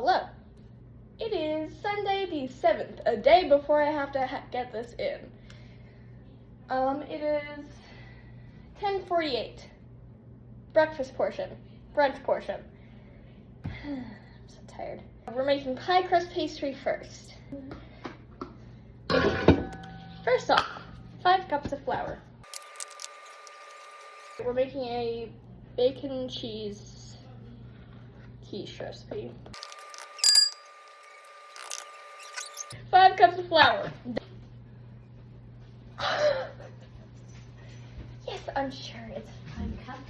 Hello. It is Sunday the 7th, a day before I have to get this in. It is 10:48. Breakfast portion. Brunch portion. I'm so tired. We're making pie crust pastry first. First off, 5 cups of flour. We're making a bacon cheese quiche recipe. 5 cups of flour. Yes, I'm sure it's 5 cups.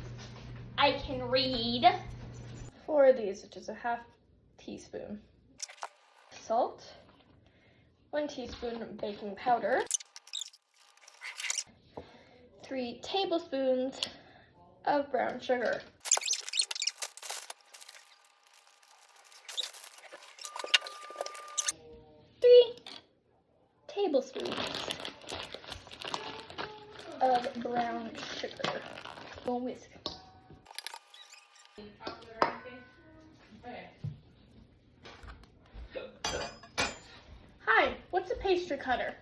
I can read. 4 of these, which is a half teaspoon. Salt. 1 teaspoon baking powder. 3 tablespoons of brown sugar. 3 tablespoons of brown sugar. We'll whisk. Hi, what's a pastry cutter?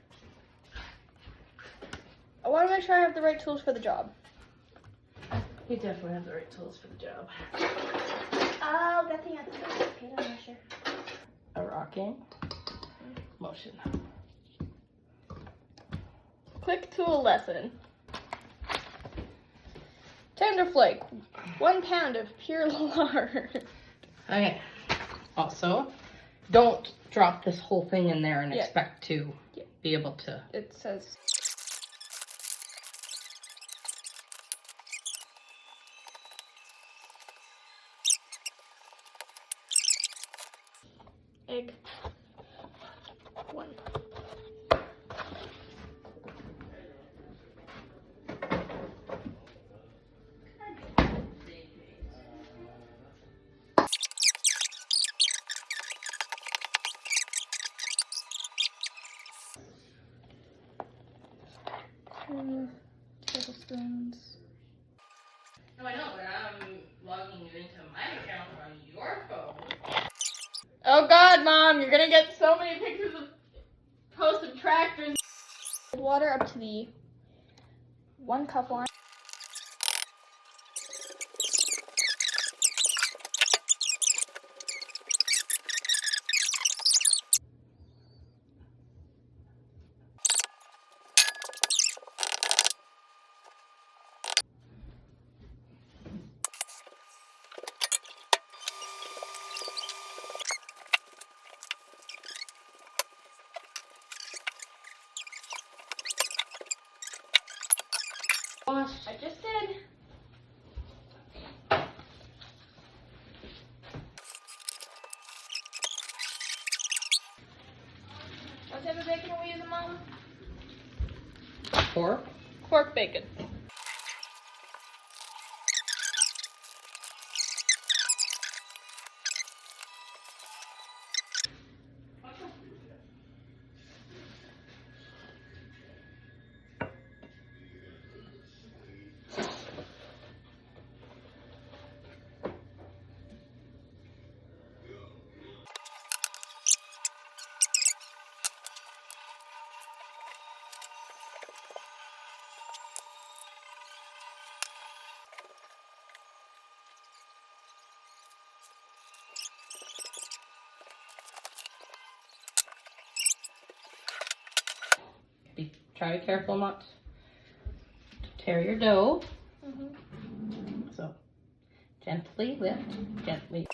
I want to make sure I have the right tools for the job. You definitely have the right tools for the job. Oh, that thing has to be I'm not sure. A rocking motion. Quick tool lesson. Tender flake, 1 pound of pure lard. Okay. Also, don't drop this whole thing in there and Yeah. expect to be able to. It says egg 1. Tablespoons. No, I know, but I'm logging you into my account on your phone. Oh God, Mom, you're gonna get so many pictures of posted tractors. Water up to the 1 cup line. I just did. What type of bacon are we using, Mom? Pork. Pork bacon. Try to be careful not to tear your dough. So gently lift, gently.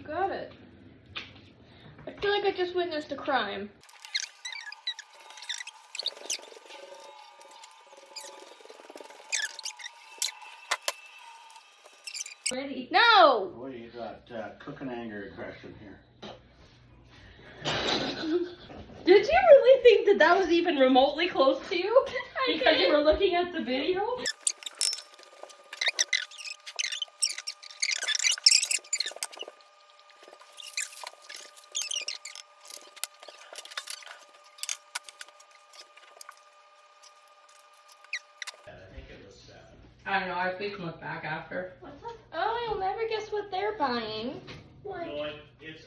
Got it. I feel like I just witnessed a crime. Ready? No! Boy, you got cooking anger aggression here. Did you really think that that was even remotely close to you? I Because did. you were looking at the video? I think it was 7. I don't know, we can look back after. Oh, you'll never guess what they're buying. No, it's